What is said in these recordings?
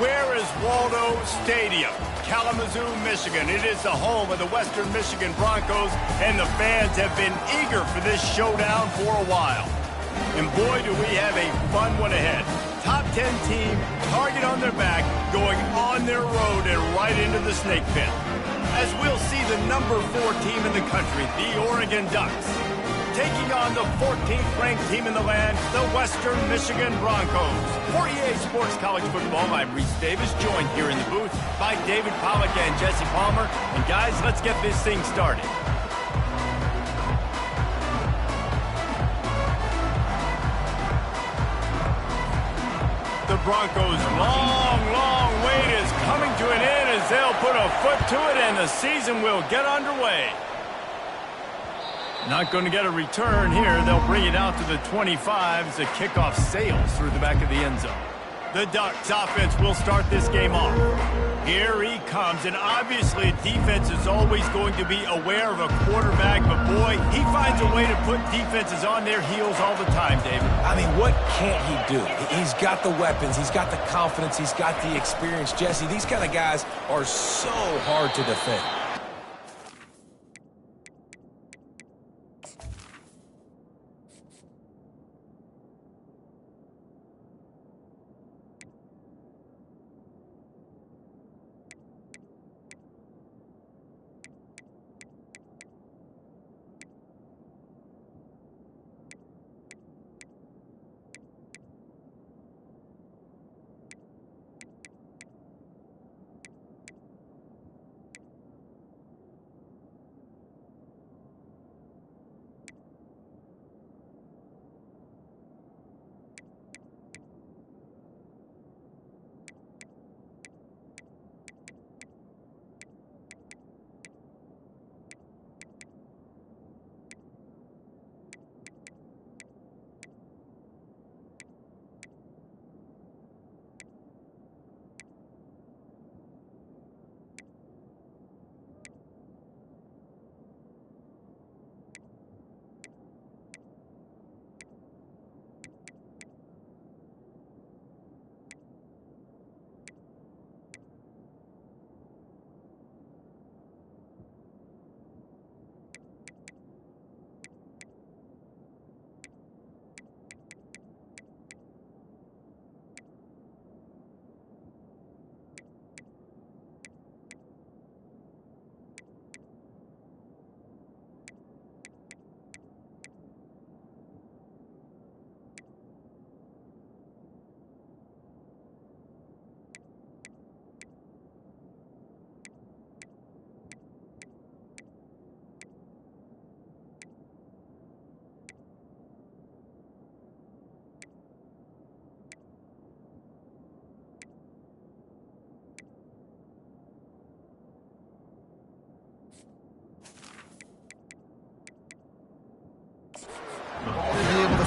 Where is Waldo Stadium? Kalamazoo, Michigan. It is the home of the Western Michigan Broncos, and the fans have been eager for this showdown for a while. And boy, do we have a fun one ahead. Top 10 team, target on their back, going on their road and right into the snake pit. As we'll see the number 4 team in the country, the Oregon Ducks, taking on the 14th ranked team in the land, the Western Michigan Broncos. For EA Sports College Football, I'm Reese Davis, joined here in the booth by David Pollack and Jesse Palmer. And guys, let's get this thing started. The Broncos' long wait is coming to an end as they'll put a foot to it and the season will get underway. Not going to get a return here. They'll bring it out to the 25 as the kickoff sails through the back of the end zone. The Ducks offense will start this game off. Here he comes, and obviously defense is always going to be aware of a quarterback, but boy, he finds a way to put defenses on their heels all the time, David. I mean, what can't he do? He's got the weapons, he's got the confidence, he's got the experience. Jesse, these kind of guys are so hard to defend.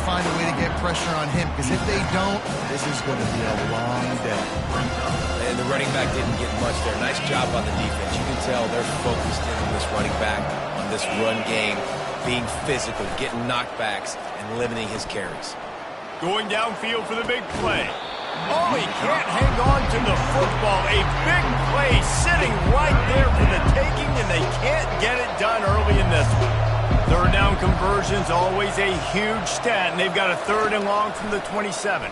Find a way to get pressure on him, because if they don't, this is going to be a long day. And the running back didn't get much there. Nice job on the defense. You can tell they're focused in on this running back, on this run game, being physical, getting knockbacks, and limiting his carries. Going downfield for the big play. Oh, he can't hang on to the football. A big play sitting right there for the taking, and they can't get it done early in this one. Third down conversion's always a huge stat, and they've got a 3rd and long from the 27.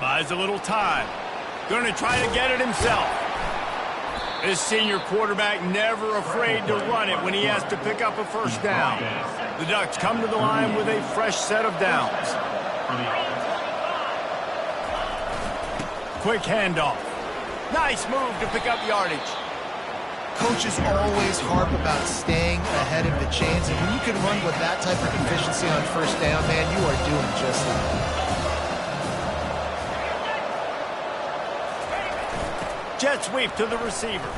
Buys a little time. Going to try to get it himself. This senior quarterback never afraid to run it when he has to pick up a first down. The Ducks come to the line with a fresh set of downs. Quick handoff. Nice move to pick up yardage. Coaches always harp about staying ahead of the chains, and when you can run with that type of efficiency on first down, man, you are doing just that. Jet sweep to the receiver.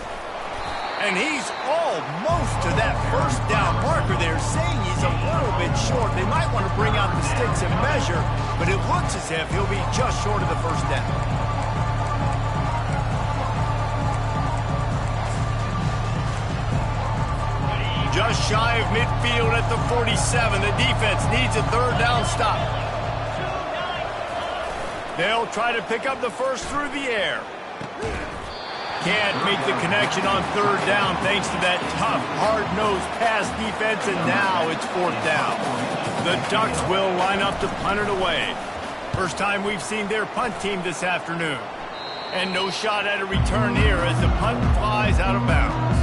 And he's almost to that first down marker there, saying he's a little bit short. They might want to bring out the sticks and measure, but it looks as if he'll be just short of the first down. Just shy of midfield at the 47. The defense needs a 3rd down stop. They'll try to pick up the first through the air. Can't make the connection on third down thanks to that tough, hard-nosed pass defense, and now it's fourth down. The Ducks will line up to punt it away. First time we've seen their punt team this afternoon. And no shot at a return here as the punt flies out of bounds.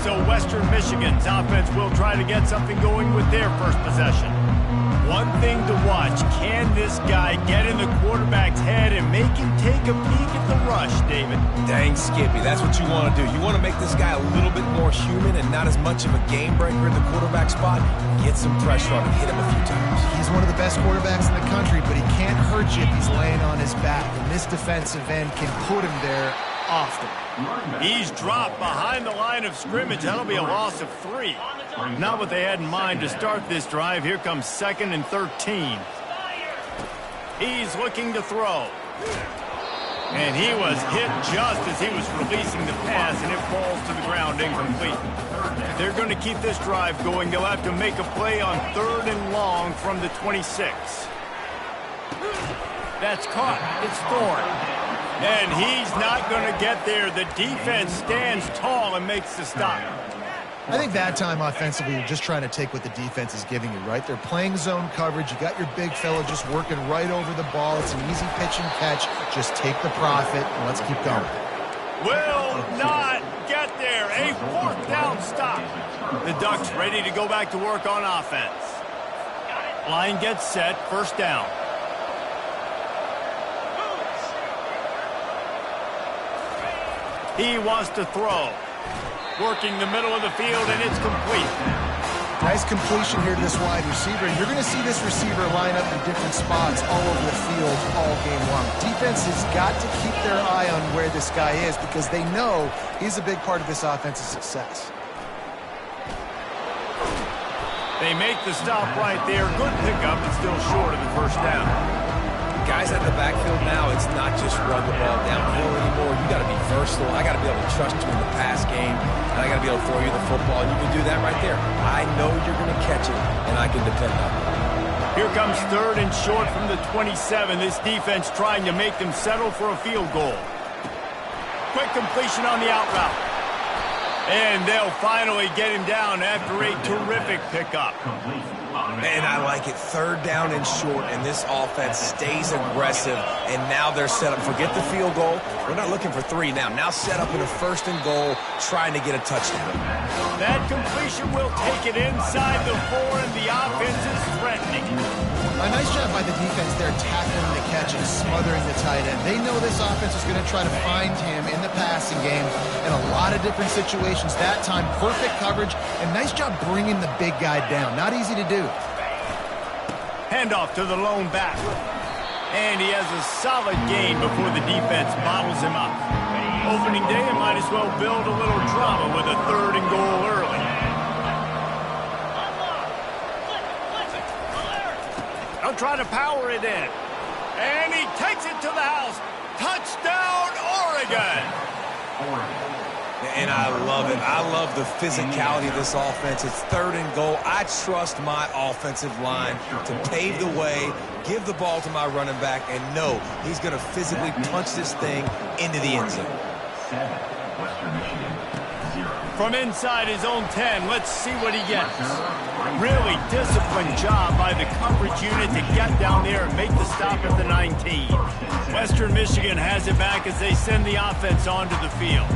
So Western Michigan's offense will try to get something going with their first possession. One thing to watch, can this guy get in the quarterback's head and make him take a peek at the rush, David? Dang, Skippy, that's what you want to do. You want to make this guy a little bit more human and not as much of a game breaker in the quarterback spot. Get some pressure on him, hit him a few times. He's one of the best quarterbacks in the country, but he can't hurt you if he's laying on his back. And this defensive end can put him there often. He's dropped behind the line of scrimmage. That'll be a loss of 3. Not what they had in mind to start this drive. Here comes 2nd and 13. He's looking to throw. And he was hit just as he was releasing the pass, and it falls to the ground incomplete. They're going to keep this drive going. They'll have to make a play on 3rd and long from the 26. That's caught. It's Thorne. And he's not going to get there. The defense stands tall and makes the stop. I think that time offensively, you're just trying to take what the defense is giving you, right? They're playing zone coverage. You got your big fella just working right over the ball. It's an easy pitch and catch. Just take the profit and let's keep going. Will not get there. A 4th down stop. The Ducks ready to go back to work on offense. Line gets set. First down. He wants to throw. Working the middle of the field, and it's complete. Nice completion here to this wide receiver. And you're going to see this receiver line up in different spots all over the field all game long. Defense has got to keep their eye on where this guy is because they know he's a big part of this offense's success. They make the stop right there. Good pickup, but still short of the first down. Guys at the backfield now, it's not just run the ball downhill anymore. You got to be versatile. I got to be able to trust you in the pass game, and I got to be able to throw you the football, and you can do that right there. I know you're going to catch it, and I can depend on it. Here comes 3rd and short from the 27. This defense trying to make them settle for a field goal. Quick completion on the out route. And they'll finally get him down after a terrific pickup. And I like it. 3rd down and short, and this offense stays aggressive, and now they're set up. Forget the field goal. We're not looking for 3 now. Now set up in a 1st and goal, trying to get a touchdown. That completion will take it inside the 4, and the offense is threatening. A nice job by the defense there, tackling the catch and smothering the tight end. They know this offense is going to try to find him in the passing game in a lot of different situations. That time, perfect coverage, and nice job bringing the big guy down. Not easy to do. Handoff to the lone back. And he has a solid gain before the defense bottles him up. Opening day, and might as well build a little drama with a 3rd and goal early. They'll try to power it in. And he takes it to the house. Touchdown, Oregon! And I love it. I love the physicality of this offense. It's 3rd and goal. I trust my offensive line to pave the way, give the ball to my running back, and know he's going to physically punch this thing into the end zone. From inside his own 10, let's see what he gets. Really disciplined job by the coverage unit to get down there and make the stop at the 19. Western Michigan has it back as they send the offense onto the field.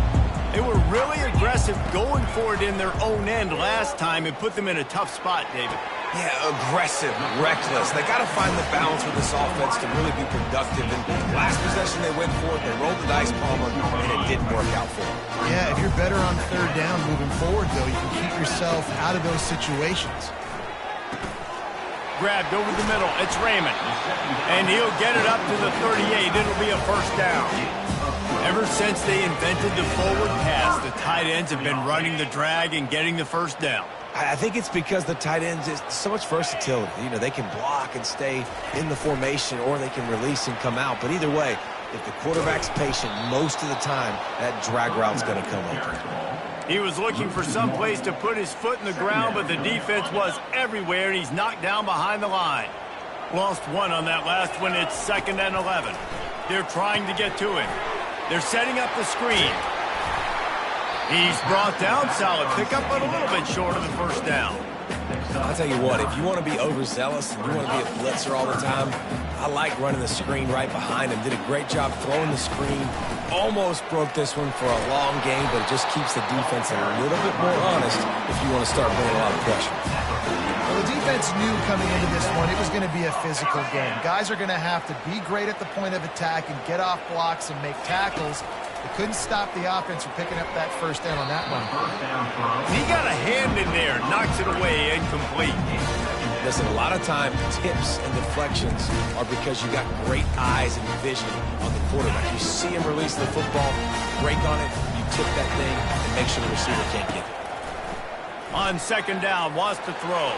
They were really aggressive going for it in their own end last time and put them in a tough spot, David. Yeah, aggressive, reckless. They got to find the balance with this offense to really be productive. And last possession they went for it, they rolled the dice, Palmer, and it didn't work out for them. Yeah, if you're better on 3rd down moving forward, though, you can keep yourself out of those situations. Grabbed over the middle. It's Raymond. And he'll get it up to the 38. It'll be a first down. Ever since they invented the forward pass, the tight ends have been running the drag and getting the first down. I think it's because the tight ends is so much versatility. You know, they can block and stay in the formation, or they can release and come out. But either way, if the quarterback's patient most of the time, that drag route's going to come open. He was looking for some place to put his foot in the ground, but the defense was everywhere, and he's knocked down behind the line. Lost one on that last one. It's 2nd and 11. They're trying to get to it. They're setting up the screen. He's brought down. Solid pickup, but a little bit short of the first down. I'll tell you what, if you want to be overzealous and you want to be a blitzer all the time, I like running the screen right behind him. Did a great job throwing the screen. Almost broke this one for a long game, but it just keeps the defense a little bit more honest if you want to start bringing a lot of pressure. Well, the defense knew coming into this one it was going to be a physical game. Guys are going to have to be great at the point of attack and get off blocks and make tackles. They couldn't stop the offense from picking up that first down on that one. He got a hand in there, knocks it away, incomplete. Listen, a lot of time, tips and deflections are because you got great eyes and vision on the quarterback. You see him release the football, break on it, you tip that thing, and make sure the receiver can't get it. On 2nd down, wants to throw.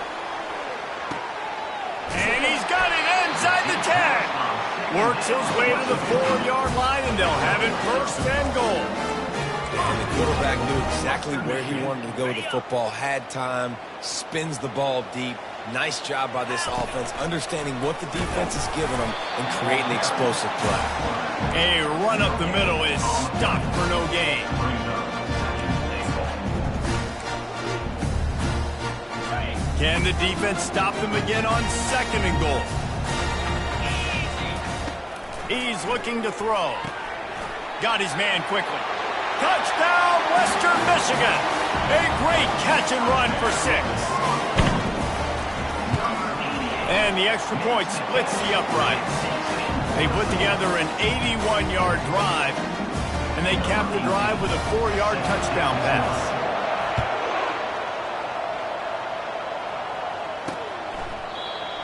And he's got it inside the 10. Works his way to the 4-yard line, and they'll have it 1st and goal. And the quarterback knew exactly where he wanted to go with the football, had time, spins the ball deep. Nice job by this offense, understanding what the defense is giving them and creating the explosive play. A run up the middle is stopped for no gain. Can the defense stop them again on 2nd and goal? He's looking to throw. Got his man quickly. Touchdown, Western Michigan. A great catch and run for 6. And the extra point splits the uprights. They put together an 81-yard drive, and they cap the drive with a 4-yard touchdown pass.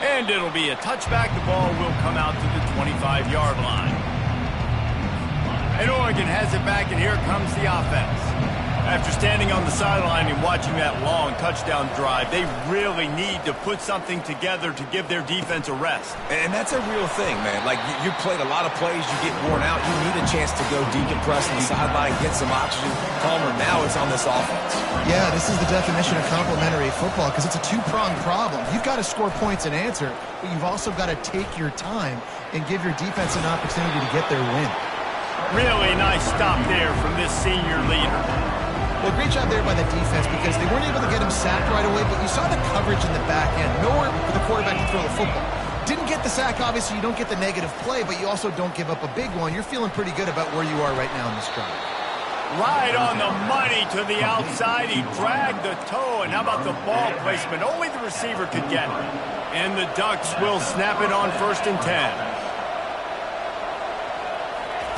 And it'll be a touchback. The ball will come out to the 25-yard line. And Oregon has it back, and here comes the offense. After standing on the sideline and watching that long touchdown drive, they really need to put something together to give their defense a rest. And that's a real thing, man. Like, you played a lot of plays, you get worn out, you need a chance to go decompress on the sideline, get some oxygen, calmer. Now it's on this offense. Yeah, this is the definition of complementary football because it's a two-pronged problem. You've got to score points and answer, but you've also got to take your time and give your defense an opportunity to get their win. Really nice stop there from this senior leader. Well, great job there by the defense because they weren't able to get him sacked right away, but you saw the coverage in the back end. Nowhere for the quarterback to throw the football. Didn't get the sack, obviously. You don't get the negative play, but you also don't give up a big one. You're feeling pretty good about where you are right now in this drive. Right on the money to the outside. He dragged the toe, and how about the ball placement? Only the receiver could get it. And the Ducks will snap it on 1st and 10.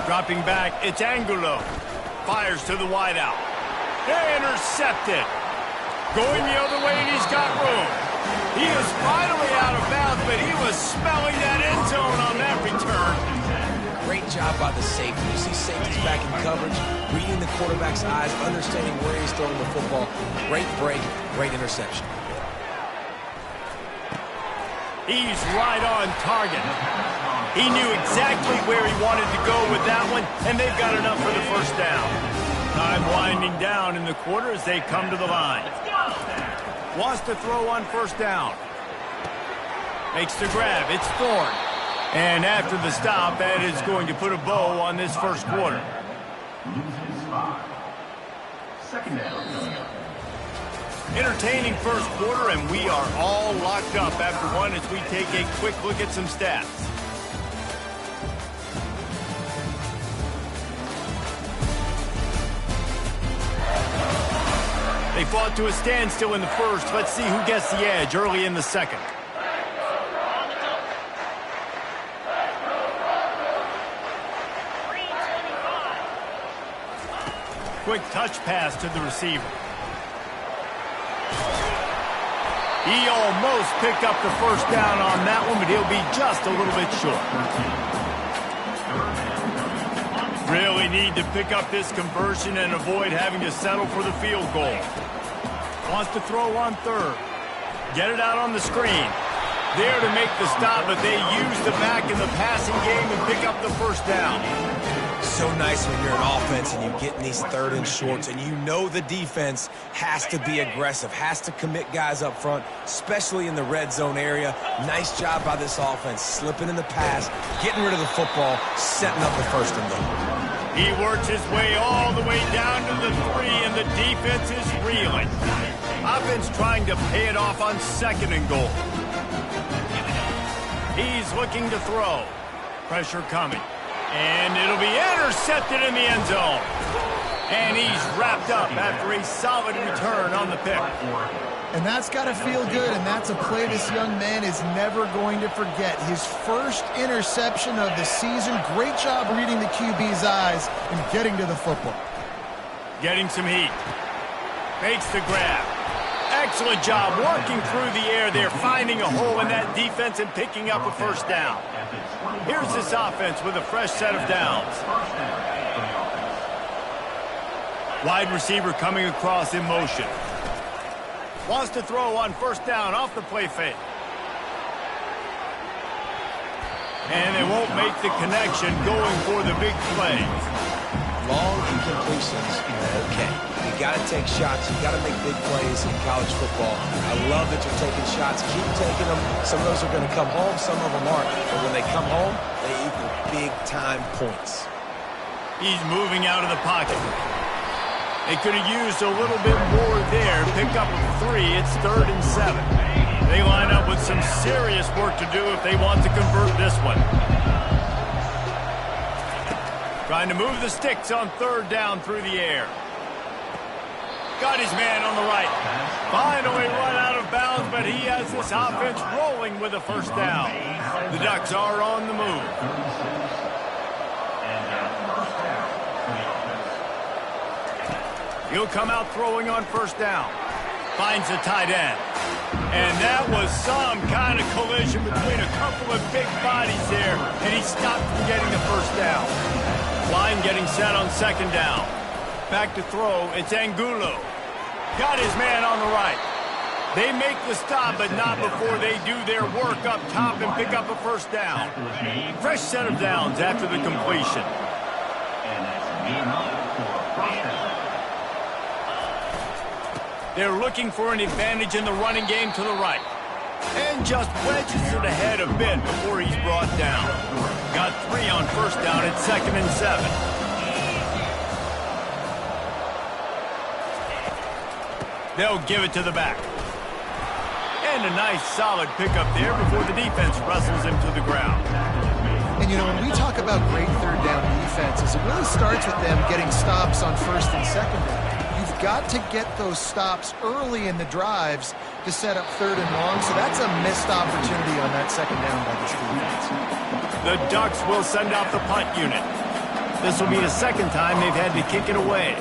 Dropping back, it's Angulo. Fires to the wideout. Intercepted. Going the other way, and he's got room. He is finally out of bounds, but he was smelling that end zone on that return. Great job by the safety. You see safeties back in coverage, reading the quarterback's eyes, understanding where he's throwing the football. Great break, great interception. He's right on target. He knew exactly where he wanted to go with that one, and they've got enough for the first down. Time winding down in the quarter as they come to the line. Wants to throw on 1st down. Makes the grab. It's Thorne. And after the stop, that is going to put a bow on this first quarter. Entertaining first quarter, and we are all locked up after one as we take a quick look at some stats. They fought to a standstill in the first. Let's see who gets the edge early in the second. Quick touch pass to the receiver. He almost picked up the first down on that one, but he'll be just a little bit short. Really need to pick up this conversion and avoid having to settle for the field goal. Wants to throw on 3rd. Get it out on the screen. There to make the stop, but they use the back in the passing game and pick up the first down. so nice when you're an offense and you get in these third and shorts and you know the defense has to be aggressive, has to commit guys up front, especially in the red zone area. Nice job by this offense, slipping in the pass, getting rid of the football, setting up the first and goal. He works his way all the way down to the 3, and the defense is reeling. Offense trying to pay it off on second and goal. He's looking to throw. Pressure coming. And it'll be intercepted in the end zone. And he's wrapped up after a solid return on the pick. And that's got to feel good, and that's a play this young man is never going to forget. His first interception of the season. Great job reading the QB's eyes and getting to the football. Getting some heat. Makes the grab. Excellent job working through the air there, finding a hole in that defense and picking up a first down. Here's this offense with a fresh set of downs. Wide receiver coming across in motion. Wants to throw on first down off the play fake. And they won't make the connection going for the big play. Long incompletions are okay. You got to take shots. You got to make big plays in college football. I love that you're taking shots. Keep taking them. Some of those are going to come home. Some of them aren't. But when they come home, they equal big-time points. He's moving out of the pocket. They could have used a little bit more there. Pick up a 3. It's 3rd and 7. They line up with some serious work to do if they want to convert this one. Trying to move the sticks on 3rd down through the air. Got his man on the right. Finally run out of bounds, but he has this offense rolling with a first down. The Ducks are on the move. He'll come out throwing on first down. Finds the tight end. And that was some kind of collision between a couple of big bodies there, and he stopped from getting the first down. Line getting set on 2nd down. Back to throw, it's Angulo. Got his man on the right. They make the stop, but not before they do their work up top and pick up a first down. Fresh set of downs after the completion. They're looking for an advantage in the running game to the right. And just wedges it ahead a bit before he's brought down. Got 3 on first down at 2nd and 7. They'll give it to the back. And a nice solid pickup there before the defense wrestles him to the ground. And, you know, when we talk about great 3rd down defenses, it really starts with them getting stops on 1st and 2nd down. You've got to get those stops early in the drives to set up 3rd and long, so that's a missed opportunity on that 2nd down by this defense. The Ducks will send out the punt unit. This will be the 2nd time they've had to kick it away.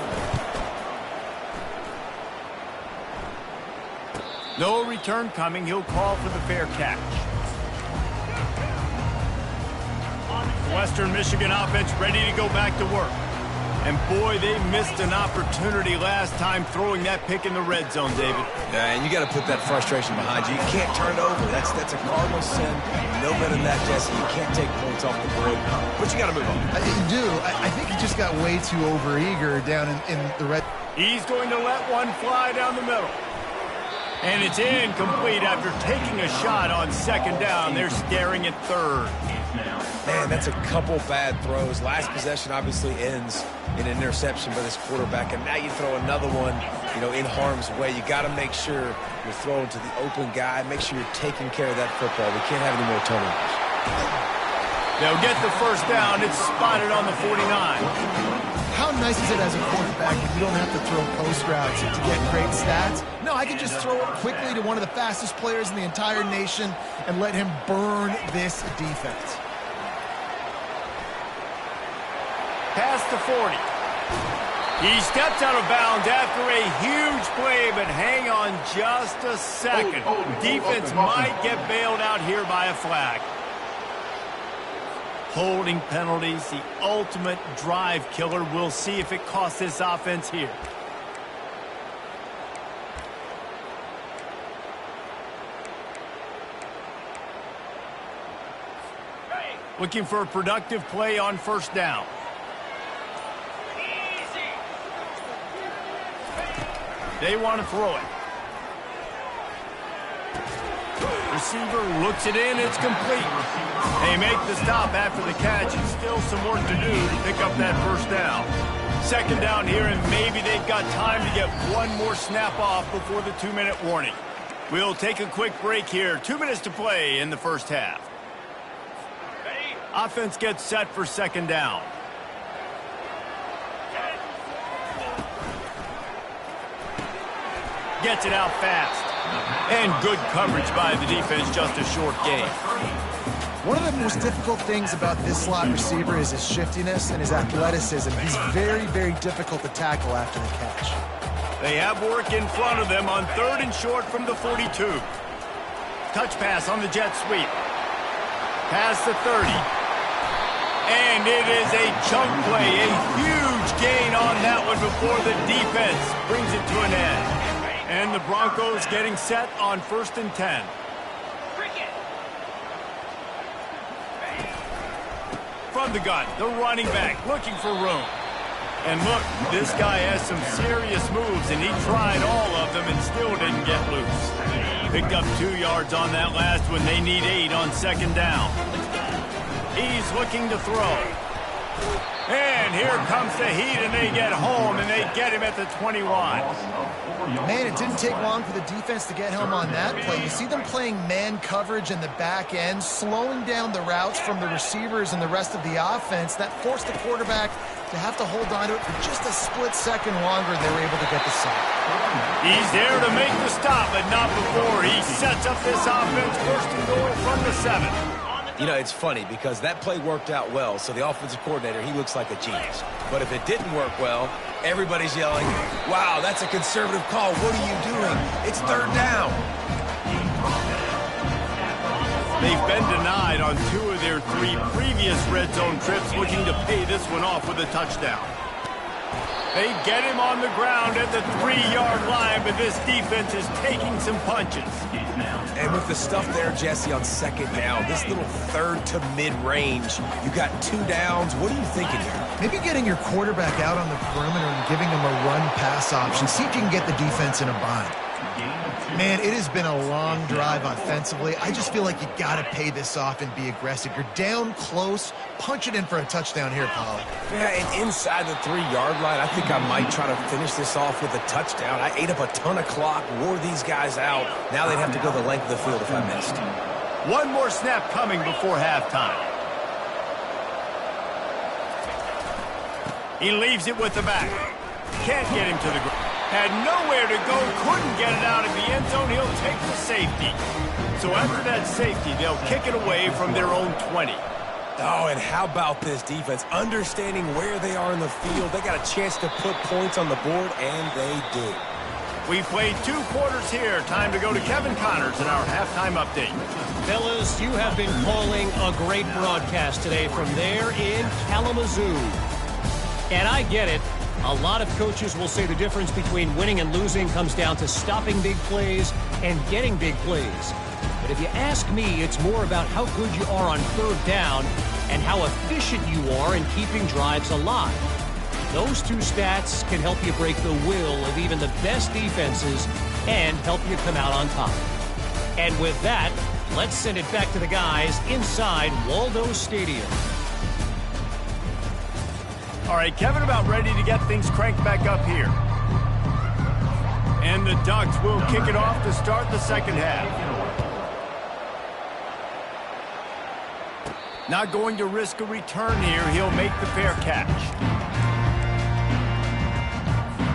No return coming. He'll call for the fair catch. Western Michigan offense ready to go back to work. And boy, they missed an opportunity last time throwing that pick in the red zone, David. Yeah, and you got to put that frustration behind you. You can't turn it over. That's a cardinal sin. No better than that, Jesse. You can't take points off the board. But you got to move on. You do. I think he just got way too overeager down in the red. He's going to let one fly down the middle. And it's incomplete after taking a shot on 2nd down. They're staring at 3rd. Man, that's a couple bad throws. Last possession obviously ends in an interception by this quarterback, and now you throw another one, you know, in harm's way. You got to make sure you're throwing to the open guy. Make sure you're taking care of that football. We can't have any more turnovers. They'll get the first down. It's spotted on the 49. How nice is it as a quarterback if you don't have to throw post routes to get great stats? No, I can just throw it quickly to one of the fastest players in the entire nation and let him burn this defense. Past the 40. He steps out of bounds after a huge play, but hang on just a second. Defense might get bailed out here by a flag. Holding penalties, the ultimate drive killer. We'll see if it costs this offense here. – 'Looking for a productive play on first down. They want to throw it. Receiver looks it in. It's complete. They make the stop after the catch, and still some work to do to pick up that first down. Second down here, and maybe they've got time to get one more snap off before the 2-minute warning. We'll take a quick break here. 2 minutes to play in the first half. Offense gets set for second down. Gets it out fast. And good coverage by the defense, just a short gain. One of the most difficult things about this slot receiver is his shiftiness and his athleticism. He's very, very difficult to tackle after the catch. They have work in front of them on 3rd and short from the 42. Touch pass on the jet sweep. Past the 30. And it is a chunk play, a huge gain on that one before the defense brings it to an end. And the Broncos getting set on 1st and 10. From the gun, the running back looking for room. And look, this guy has some serious moves, and he tried all of them and still didn't get loose. Picked up 2 yards on that last one. They need 8 on second down. He's looking to throw. And here comes the heat, and they get home, and they get him at the 21. Man, it didn't take long for the defense to get home on that play. You see them playing man coverage in the back end, slowing down the routes from the receivers and the rest of the offense. That forced the quarterback to have to hold on to it for just a split second longer. They were able to get the sack. He's there to make the stop, but not before. He sets up this offense first and goal from the 7. You know, it's funny because that play worked out well, so the offensive coordinator, he looks like a genius. But if it didn't work well, everybody's yelling, wow, that's a conservative call. What are you doing? It's 3rd down. They've been denied on 2 of their 3 previous red zone trips, looking to pay this one off with a touchdown. They get him on the ground at the 3-yard line, but this defense is taking some punches. And with the stuff there, Jesse, on second down, this little 3rd to mid-range, you got 2 downs. What are you thinking here? Maybe getting your quarterback out on the perimeter and giving him a run-pass option. See if you can get the defense in a bind. Man, it has been a long drive offensively. I just feel like you got to pay this off and be aggressive. You're down close. Punch it in for a touchdown here, Paulie. Yeah, and inside the 3-yard line, I think I might try to finish this off with a touchdown. I ate up a ton of clock, wore these guys out. Now they'd have to go the length of the field if I missed. One more snap coming before halftime. He leaves it with the back. Can't get him to the ground. Had nowhere to go, couldn't get it out of the end zone. He'll take the safety. So after that safety, they'll kick it away from their own 20. Oh, and how about this defense? Understanding where they are in the field. They got a chance to put points on the board, and they do. We played 2 quarters here. Time to go to Kevin Connors in our halftime update. Fellas, you have been calling a great broadcast today from there in Kalamazoo. And I get it. A lot of coaches will say the difference between winning and losing comes down to stopping big plays and getting big plays. But if you ask me, it's more about how good you are on 3rd down and how efficient you are in keeping drives alive. Those 2 stats can help you break the will of even the best defenses and help you come out on top. And with that, let's send it back to the guys inside Waldo Stadium. All right, Kevin about ready to get things cranked back up here. And the Ducks will kick it off to start the second half. Not going to risk a return here. He'll make the fair catch.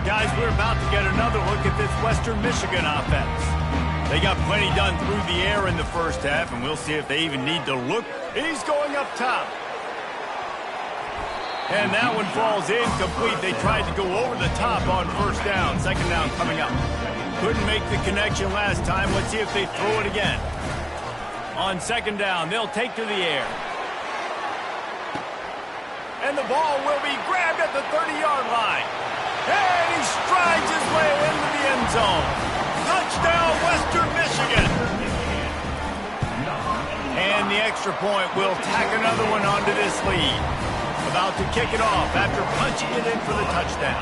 Guys, we're about to get another look at this Western Michigan offense. They got plenty done through the air in the first half, and we'll see if they even need to look. He's going up top. And that one falls incomplete. They tried to go over the top on 1st down. Second down coming up. Couldn't make the connection last time. Let's see if they throw it again. On 2nd down, they'll take to the air. And the ball will be grabbed at the 30-yard line. And he strides his way into the end zone. Touchdown, Western Michigan. And the extra point will tack another one onto this lead. About to kick it off after punching it in for the touchdown.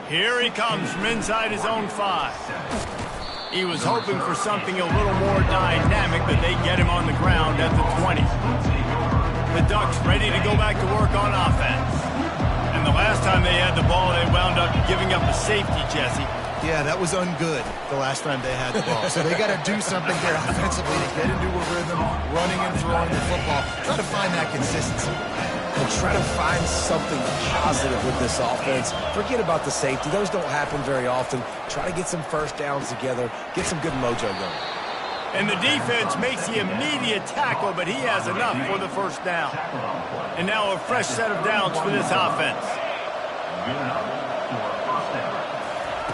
Here he comes from inside his own 5. He was hoping for something a little more dynamic, but they get him on the ground at the 20. The Ducks ready to go back to work on offense. And the last time they had the ball, they wound up giving up a safety, Jesse. Yeah, that was ungood the last time they had the ball. So they got to do something here offensively to get into a rhythm, running and throwing the football. Try to find that consistency. And try to find something positive with this offense. Forget about the safety. Those don't happen very often. Try to get some first downs together. Get some good mojo going. And the defense makes the immediate tackle, but he has enough for the first down. And now a fresh set of downs for this offense.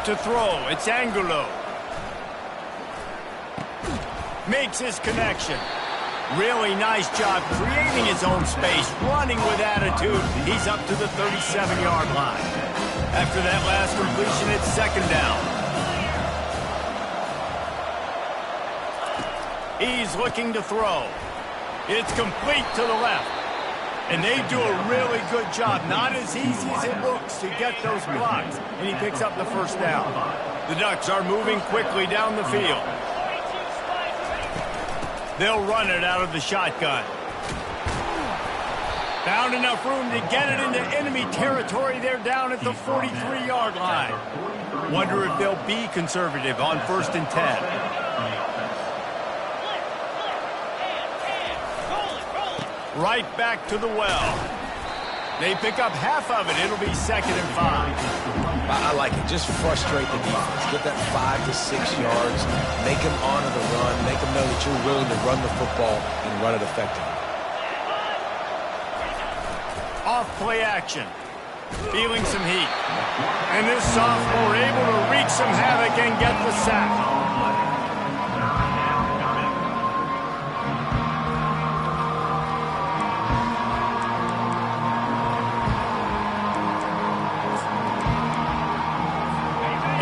To throw, it's Angulo. Makes his connection. Really nice job creating his own space, running with attitude. He's up to the 37-yard line. After that last completion, it's second down. He's looking to throw. It's complete to the left. And they do a really good job. Not as easy as it looks to get those blocks. And he picks up the first down. The Ducks are moving quickly down the field. They'll run it out of the shotgun. Found enough room to get it into enemy territory. They're down at the 43-yard line. Wonder if they'll be conservative on 1st and 10. Right back to the well. They pick up half of it. It'll be 2nd and 5. I like it. Just frustrate the defense. Get that 5 to 6 yards. Make them honor the run. Make them know that you're willing to run the football and run it effectively. Off play action. Feeling some heat. And this sophomore able to wreak some havoc and get the sack.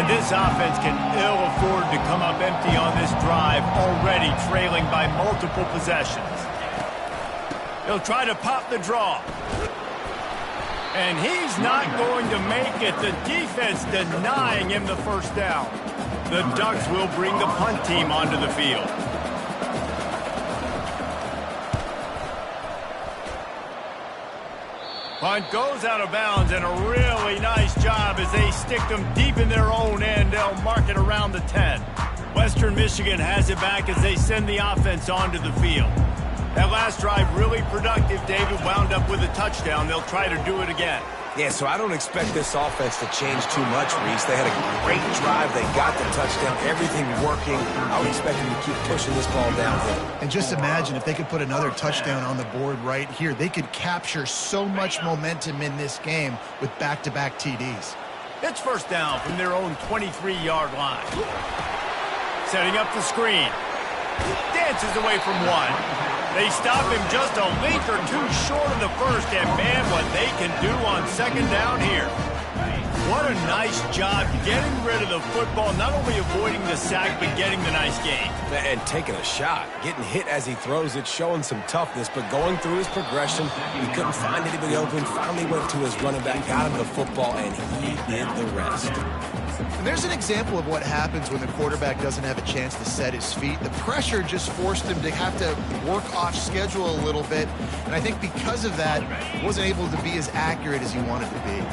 This offense can ill afford to come up empty on this drive, already trailing by multiple possessions. He'll try to pop the draw. And he's not going to make it. The defense denying him the first down. The Ducks will bring the punt team onto the field. Punt goes out of bounds, and a really nice job as they stick them deep in their own end. They'll mark it around the 10. Western Michigan has it back as they send the offense onto the field. That last drive really productive. David wound up with a touchdown. They'll try to do it again. Yeah, so I don't expect this offense to change too much, Reese. They had a great drive. They got the touchdown. Everything working. I would expect them to keep pushing this ball downhill. And just imagine if they could put another touchdown on the board right here. They could capture so much momentum in this game with back-to-back TDs. It's first down from their own 23-yard line. Setting up the screen. Dances away from one. They stop him just a length or two short of the first, and man, what they can do on second down here. What a nice job getting rid of the football, not only avoiding the sack, but getting the nice gain. And taking a shot, getting hit as he throws it, showing some toughness, but going through his progression, he couldn't find anybody open, finally went to his running back, got him the football, and he did the rest. And there's an example of what happens when the quarterback doesn't have a chance to set his feet. The pressure just forced him to have to work off schedule a little bit, and I think because of that, he wasn't able to be as accurate as he wanted to be.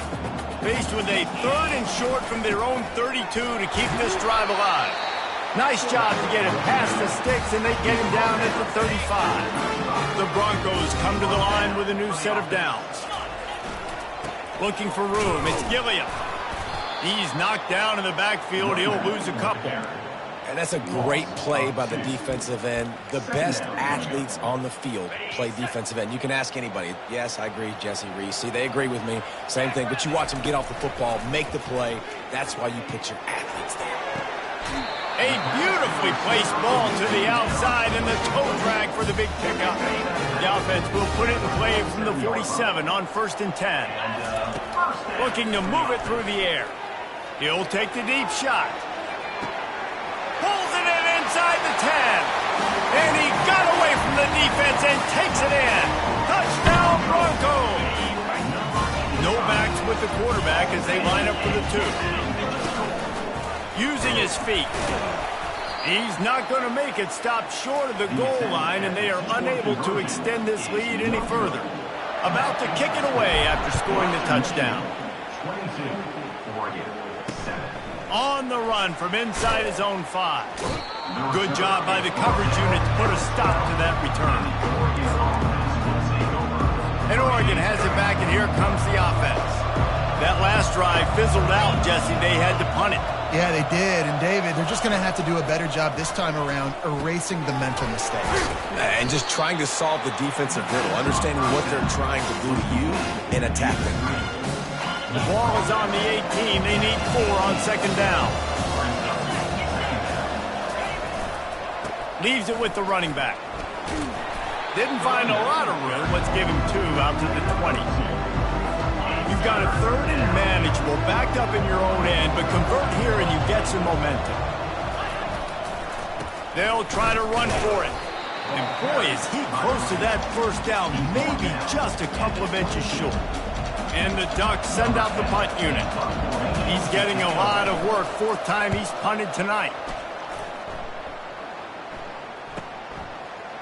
Faced with a 3rd and short from their own 32 to keep this drive alive. Nice job to get him past the sticks, and they get him down at the 35. The Broncos come to the line with a new set of downs. Looking for room, it's Gilliam. He's knocked down in the backfield. He'll lose a couple. And that's a great play by the defensive end. The best athletes on the field play defensive end. You can ask anybody. Yes, I agree, Jesse, Reese. See, they agree with me. Same thing. But you watch them get off the football, make the play. That's why you put your athletes there. A beautifully placed ball to the outside, and the toe drag for the big pickup. The offense will put it in play from the 47 on 1st and 10. Looking to move it through the air. He'll take the deep shot. Pulls it in inside the 10. And he got away from the defense and takes it in. Touchdown, Broncos. No the quarterback as they line up for the 2. Using his feet. He's not going to make it, stopped short of the goal line, and they are unable to extend this lead any further. About to kick it away after scoring the touchdown. 22, Oregon, 7. On the run from inside his own 5. Good job by the coverage unit to put a stop to that return. And Oregon has it back, and here comes the offense. That last drive fizzled out, Jesse. They had to punt it. Yeah, they did. And, David, they're just going to have to do a better job this time around erasing the mental mistakes. And just trying to solve the defensive riddle, understanding what they're trying to do to you and attacking. The ball is on the 18. They need 4 on second down. Leaves it with the running back. Didn't find a lot of room. Let's give him 2 out to the 20. You've got a 3rd and manageable, backed up in your own end, but convert here and you get some momentum. They'll try to run for it. And boy, is he close to that first down, maybe just a couple of inches short. And the Ducks send out the punt unit. He's getting a lot of work. 4th time he's punted tonight.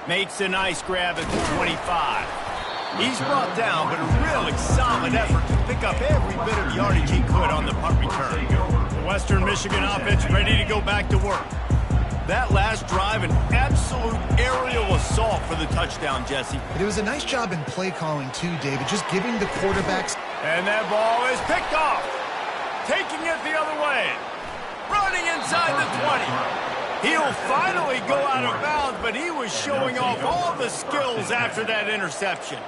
Makes a nice grab at the 25. He's brought down, but a really solid effort to pick up every bit of yardage he could on the punt return. The Western Michigan offense ready to go back to work. That last drive, an absolute aerial assault for the touchdown, Jesse. But it was a nice job in play calling, too, David, just giving the quarterbacks. And that ball is picked off. Taking it the other way. Running inside the 20. He'll finally go out of bounds, but he was showing off all the skills after that interception.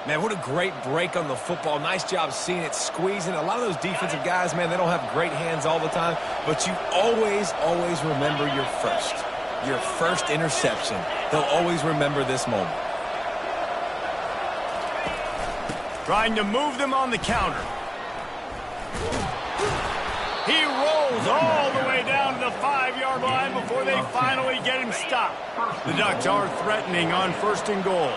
Man, what a great break on the football. Nice job seeing it, squeezing. A lot of those defensive guys, man, they don't have great hands all the time, but you always remember your first interception. They'll always remember this moment. Trying to move them on the counter. He rolls all the way down to the 5-yard line before they finally get him stopped. The Ducks are threatening on 1st and goal.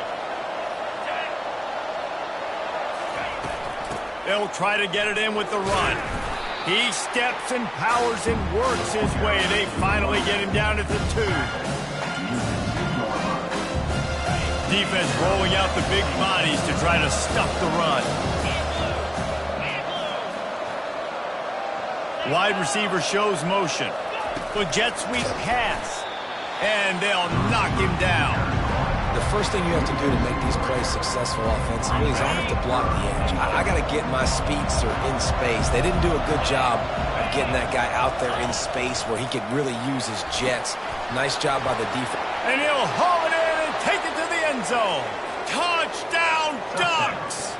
They'll try to get it in with the run. He steps and powers and works his way. They finally get him down at the 2. Defense rolling out the big bodies to try to stop the run. Wide receiver shows motion. The jet sweep pass. And they'll knock him down. The first thing you have to do to make these plays successful offensively is I have to block the edge. I got to get my speedster in space. They didn't do a good job of getting that guy out there in space where he could really use his jets. Nice job by the defense. And he'll haul it in and take it to the end zone. Touchdown, Ducks!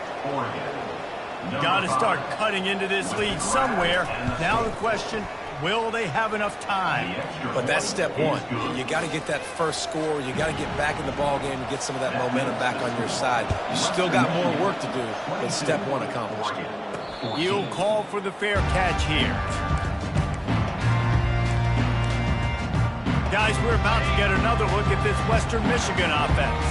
Got to start cutting into this lead somewhere. Now the question, will they have enough time? But that's step 1. You got to get that first score. You got to get back in the ball game and get some of that momentum back on your side. You still got more work to do, but step 1 accomplished. He'll call for the fair catch here. Guys, we're about to get another look at this Western Michigan offense.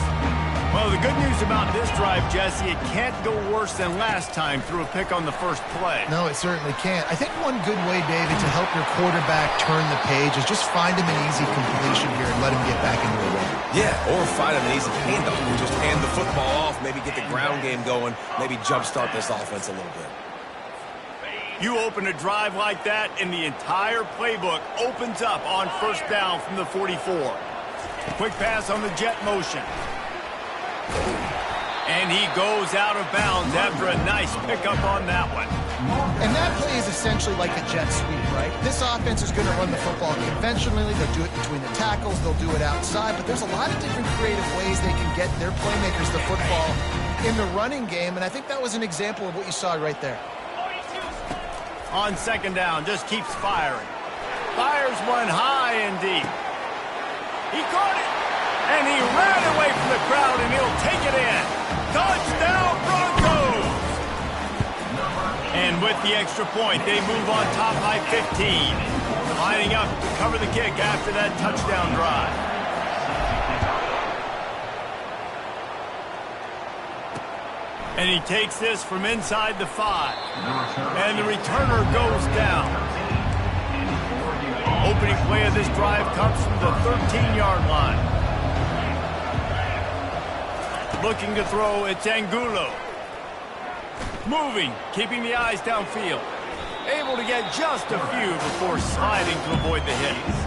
Well, the good news about this drive, Jesse, it can't go worse than last time through a pick on the first play. No, it certainly can't. I think one good way, David, to help your quarterback turn the page is just find him an easy completion here and let him get back into the rhythm. Yeah, or find him an easy handoff. Just hand the football off, maybe get the ground game going, maybe jumpstart this offense a little bit. You open a drive like that, and the entire playbook opens up on 1st down from the 44. Quick pass on the jet motion. And he goes out of bounds after a nice pickup on that one. And that play is essentially like a jet sweep, right? This offense is going to run the football conventionally. They'll do it between the tackles. They'll do it outside. But there's a lot of different creative ways they can get their playmakers the football in the running game. And I think that was an example of what you saw right there. On 2nd down, just keeps firing. Fires one high and deep. He caught it. And he ran away from the crowd, and he'll take it in. Touchdown, Broncos! And with the extra point, they move on top by 15. Lining up to cover the kick after that touchdown drive. And he takes this from inside the 5. And the returner goes down. Opening play of this drive comes from the 13-yard line. Looking to throw, it's Angulo. Moving, keeping the eyes downfield. Able to get just a few before sliding to avoid the hits.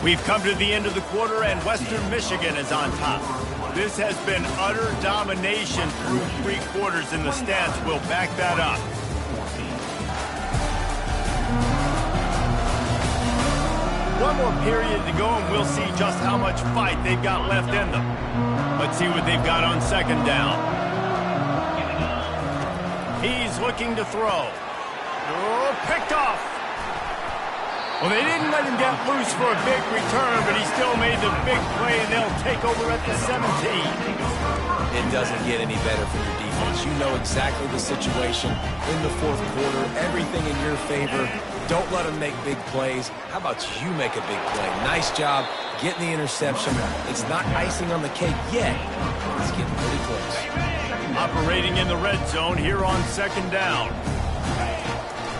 We've come to the end of the quarter, and Western Michigan is on top. This has been utter domination through 3 quarters, and the stats will back that up. One more period to go, and we'll see just how much fight they've got left in them. Let's see what they've got on second down. He's looking to throw. Oh, picked off. Well, they didn't let him get loose for a big return, but he still made the big play, and they'll take over at the 17. It doesn't get any better for your defense. You know exactly the situation in the fourth quarter, everything in your favor. Don't let them make big plays. How about you make a big play? Nice job getting the interception. It's not icing on the cake yet. It's getting pretty close. Operating in the red zone here on second down.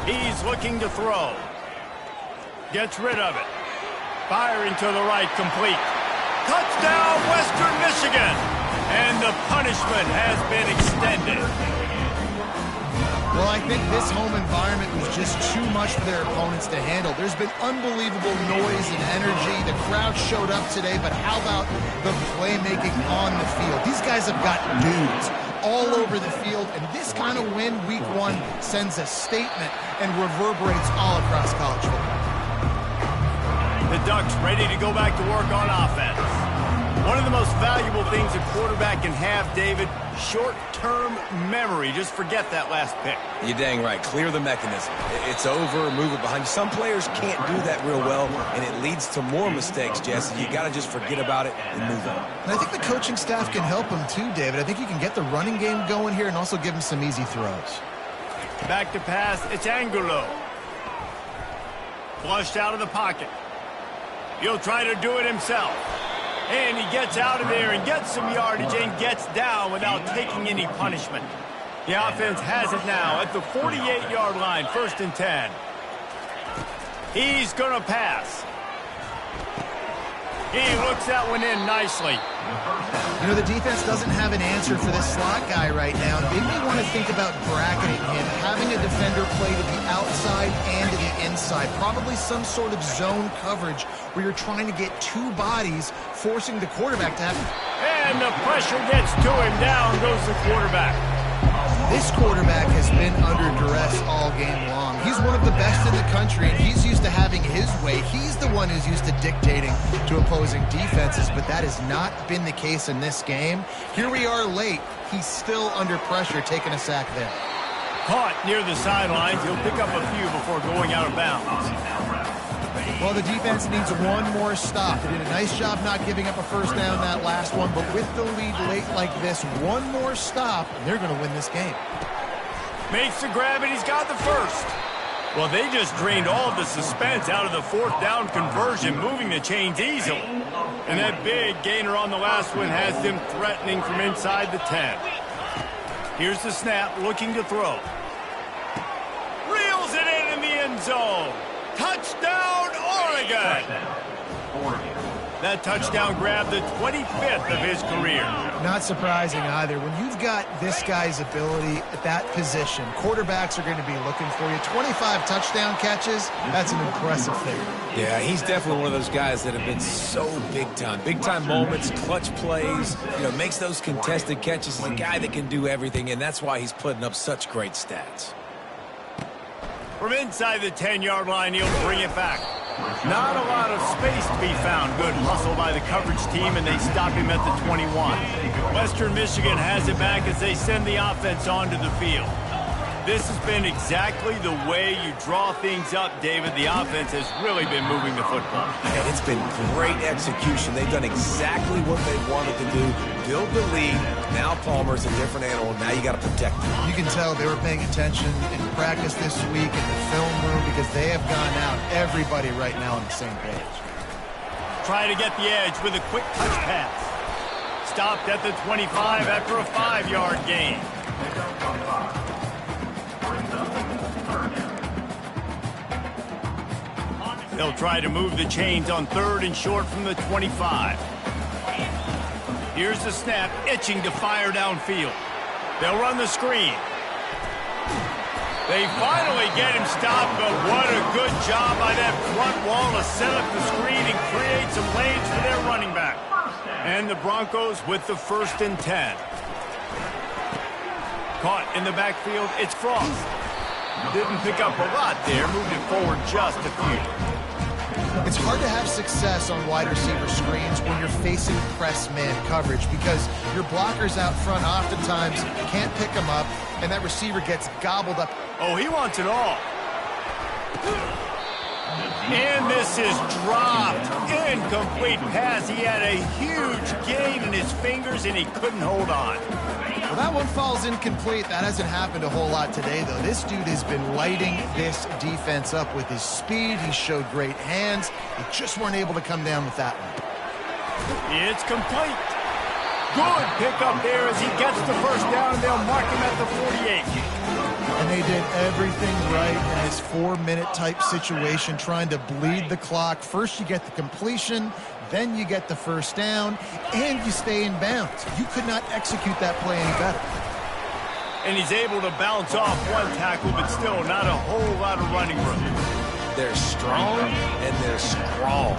He's looking to throw. Gets rid of it. Firing to the right, complete. Touchdown, Western Michigan! And the punishment has been extended. Well, I think this home environment was just too much for their opponents to handle. There's been unbelievable noise and energy. The crowd showed up today, but how about the playmaking on the field? These guys have got dudes all over the field, and this kind of win week 1 sends a statement and reverberates all across college football. The Ducks ready to go back to work on offense. One of the most valuable things a quarterback can have, David, short-term memory. Just forget that last pick. You're dang right. Clear the mechanism. It's over, move it behind you. Some players can't do that real well, and it leads to more mistakes, Jesse. You got to just forget about it and move on. And I think the coaching staff can help him too, David. I think you can get the running game going here and also give him some easy throws. Back to pass, it's Angulo. Flushed out of the pocket. He'll try to do it himself. And he gets out of there and gets some yardage and gets down without taking any punishment. The offense has it now at the 48-yard line, 1st and 10. He's going to pass. He looks that one in nicely. You know, the defense doesn't have an answer for this slot guy right now. They may want to think about bracketing him, having a defender play to the outside and to the inside. Probably some sort of zone coverage where you're trying to get 2 bodies, forcing the quarterback to have... And the pressure gets to him. Down goes the quarterback. This quarterback has been under duress all game long. He's one of the best in the country, and he's used to having his way. He's the one who's used to dictating to opposing defenses, but that has not been the case in this game. Here we are late. He's still under pressure, taking a sack there. Caught near the sidelines. He'll pick up a few before going out of bounds. Well, the defense needs one more stop. They did a nice job not giving up a first down that last one, but with the lead late like this, one more stop, and they're going to win this game. Makes the grab, and he's got the first. Well, they just drained all of the suspense out of the 4th down conversion, moving the chains easily. And that big gainer on the last one has them threatening from inside the 10. Here's the snap, looking to throw. Reels it in the end zone. Touchdown, Oregon! That touchdown grabbed the 25th of his career. Not surprising either. When you've got this guy's ability at that position, quarterbacks are going to be looking for you. 25 touchdown catches, that's an impressive thing. Yeah, he's definitely one of those guys that have been so big time. Big time moments, clutch plays, makes those contested catches. He's a guy that can do everything, and that's why he's putting up such great stats. From inside the 10-yard line, he'll bring it back. Not a lot of space to be found. Good hustle by the coverage team, and they stop him at the 21. Western Michigan has it back as they send the offense onto the field. This has been exactly the way you draw things up, David. The offense has really been moving the football. And it's been great execution. They've done exactly what they wanted to do. Build the lead. Now Palmer's a different animal. Now you got to protect him. You can tell they were paying attention in practice this week in the film room because they have gone out, everybody right now on the same page. Try to get the edge with a quick touch pass. Stopped at the 25 after a 5-yard gain. They'll try to move the chains on 3rd and short from the 25. Here's the snap, itching to fire downfield. They'll run the screen. They finally get him stopped, but what a good job by that front wall to set up the screen and create some lanes for their running back. And the Broncos with the 1st and 10. Caught in the backfield, it's Frost. Didn't pick up a lot there, moved it forward just a few. It's hard to have success on wide receiver screens when you're facing press man coverage because your blockers out front oftentimes can't pick them up, and that receiver gets gobbled up. Oh, he wants it all. And this is dropped. Incomplete pass. He had a huge gain in his fingers, and he couldn't hold on. Well, that one falls incomplete. That hasn't happened a whole lot today, though. This dude has been lighting this defense up with his speed. He showed great hands. They just weren't able to come down with that one. It's complete. Good pickup there as he gets the 1st down, and they'll mark him at the 48. And they did everything right in this 4-minute type situation, trying to bleed the clock. First you get the completion, then you get the 1st down, and you stay in bounds. You could not execute that play any better. And he's able to bounce off one tackle, but still not a whole lot of running room. They're strong and they're strong.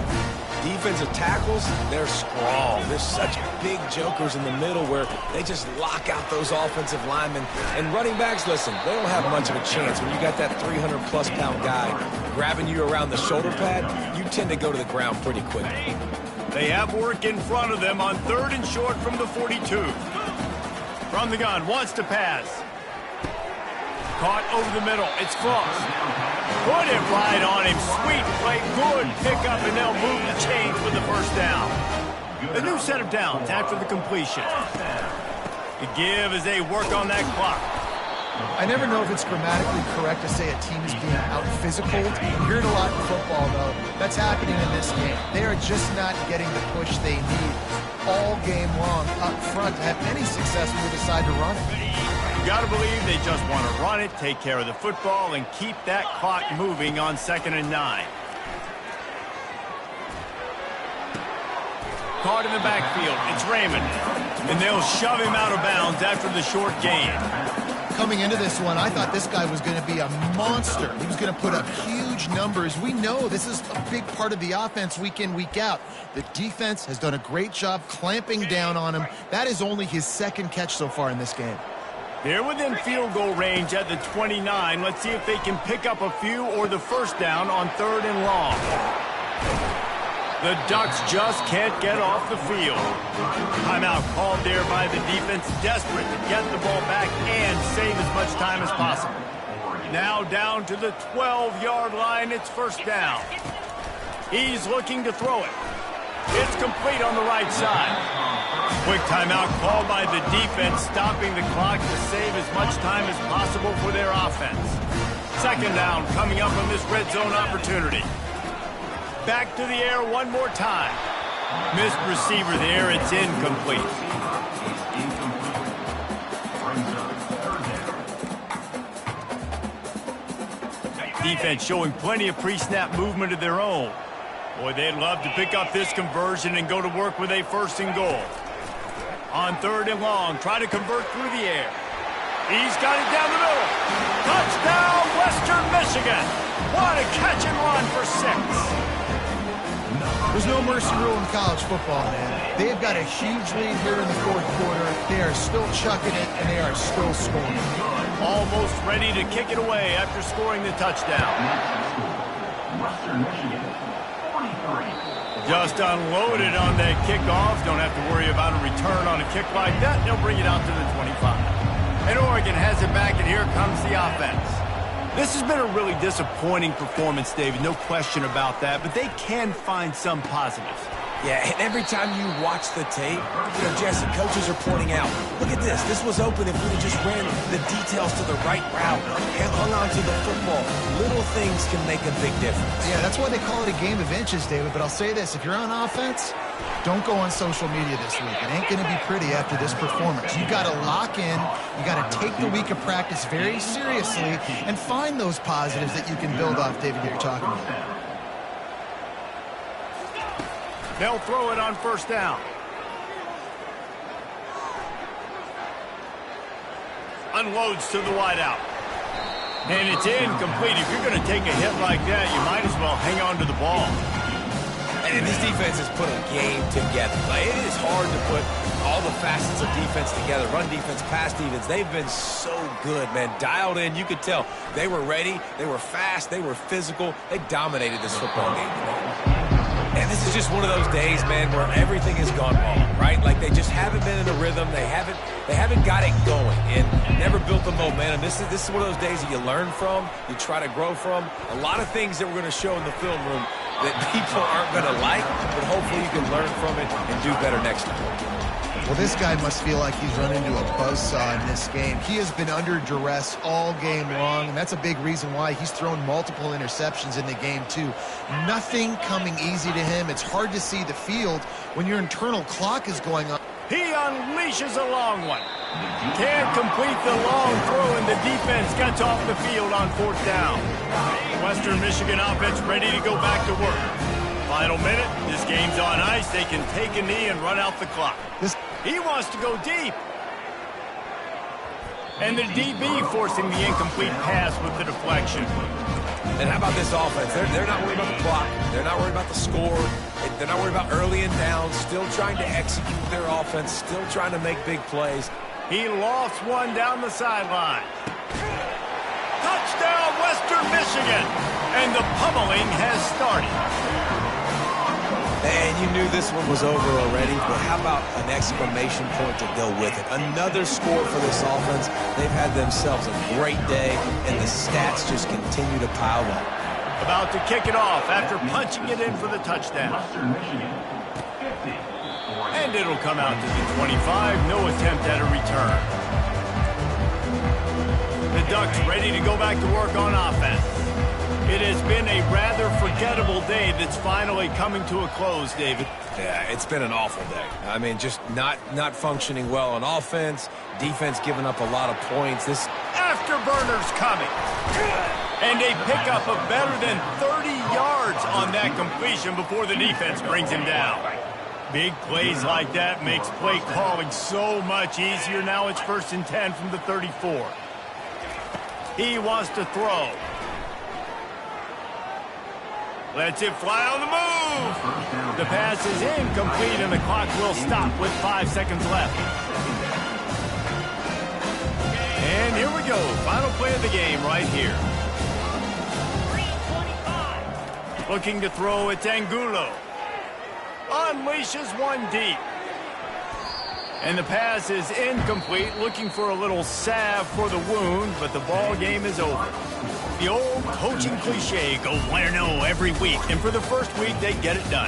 Defensive tackles, they're strong. There's such big jokers in the middle where they just lock out those offensive linemen. And running backs, listen, they don't have much of a chance. When you got that 300-plus pound guy grabbing you around the shoulder pad, you tend to go to the ground pretty quickly. They have work in front of them on 3rd and short from the 42. From the gun, wants to pass. Caught over the middle. It's Frost. Put it right on him. Sweet play. Good pickup, and they'll move the chains with the 1st down. A new set of downs after the completion. The give as they work on that clock. I never know if it's grammatically correct to say a team is being out-physical. You hear it a lot in football, though. That's happening in this game. They are just not getting the push they need all game long up front to have any success when they decide to run it. You got to believe they just want to run it, take care of the football, and keep that clock moving on 2nd and 9. Caught in the backfield. It's Raymond. And they'll shove him out of bounds after the short gain. Coming into this one, I thought this guy was going to be a monster. He was going to put up huge numbers. We know this is a big part of the offense week in, week out. The defense has done a great job clamping down on him. That is only his 2nd catch so far in this game. They're within field goal range at the 29. Let's see if they can pick up a few or the 1st down on 3rd and long. The Ducks just can't get off the field. Timeout called there by the defense, desperate to get the ball back and save as much time as possible. Now down to the 12-yard line, it's 1st down. He's looking to throw it. It's complete on the right side. Quick timeout called by the defense, stopping the clock to save as much time as possible for their offense. 2nd down coming up on this red zone opportunity. Back to the air one more time. Missed receiver there, it's incomplete. Defense showing plenty of pre-snap movement of their own. Boy, they'd love to pick up this conversion and go to work with a 1st and goal. On 3rd and long, try to convert through the air. He's got it down the middle. Touchdown, Western Michigan. What a catch and run for 6. There's no mercy rule in college football, man. They've got a huge lead here in the 4th quarter. They are still chucking it, and they are still scoring. Almost ready to kick it away after scoring the touchdown. Western Michigan, 43. Just unloaded on that kickoff. Don't have to worry about a return on a kick like that. They'll bring it out to the 25. And Oregon has it back, and here comes the offense. This has been a really disappointing performance, David. No question about that, but they can find some positives. Yeah, and every time you watch the tape, Jesse, coaches are pointing out, look at this. This was open if we just ran the details to the right route and hung on to the football. Little things can make a big difference. Yeah, that's why they call it a game of inches, David. But I'll say this. If you're on offense, don't go on social media this week. It ain't going to be pretty after this performance. You got to lock in. You got to take the week of practice very seriously and find those positives that you can build off, David, that you're talking about. They'll throw it on 1st down. Unloads to the wideout. And it's incomplete. If you're going to take a hit like that, you might as well hang on to the ball. And this defense has put a game together. Like, it is hard to put all the facets of defense together. Run defense, pass defense. They've been so good, man. Dialed in. You could tell they were ready. They were fast. They were physical. They dominated this football game today. And this is just one of those days, man, where everything has gone wrong, right? Like, they just haven't been in a rhythm. They haven't got it going and never built the momentum. This is one of those days that you learn from, you try to grow from. A lot of things that we're going to show in the film room that people aren't going to like, but hopefully you can learn from it and do better next time. Well, this guy must feel like he's run into a buzzsaw in this game. He has been under duress all game long, and that's a big reason why he's thrown multiple interceptions in the game, too. Nothing coming easy to him. It's hard to see the field when your internal clock is going on. He unleashes a long one. Can't complete the long throw, and the defense gets off the field on 4th down. Western Michigan offense ready to go back to work. Final minute, this game's on ice. They can take a knee and run out the clock. He wants to go deep. And the DB forcing the incomplete pass with the deflection. And how about this offense? They're not worried about the clock. They're not worried about the score. They're not worried about early and down. Still trying to execute their offense. Still trying to make big plays. He lost one down the sideline. Touchdown, Western Michigan. And the pummeling has started. And you knew this one was over already, but how about an exclamation point to go with it? Another score for this offense. They've had themselves a great day, and the stats just continue to pile up. About to kick it off after punching it in for the touchdown. Western Michigan, 50. And it'll come out to the 25. No attempt at a return. The Ducks ready to go back to work on offense. It has been a rather forgettable day that's finally coming to a close, David. Yeah, it's been an awful day. I mean, just not functioning well on offense. Defense giving up a lot of points. This afterburners coming. And a pickup of better than 30 yards on that completion before the defense brings him down. Big plays like that makes play calling so much easier. Now it's 1st and 10 from the 34. He wants to throw. Lets it fly on the move. The pass is incomplete, and the clock will stop with 5 seconds left. And here we go. Final play of the game right here. Looking to throw, it's Angulo. Unleashes one deep. And the pass is incomplete. Looking for a little salve for the wound, but the ball game is over. The old coaching cliche, go 1-0 every week. And for the first week, they get it done.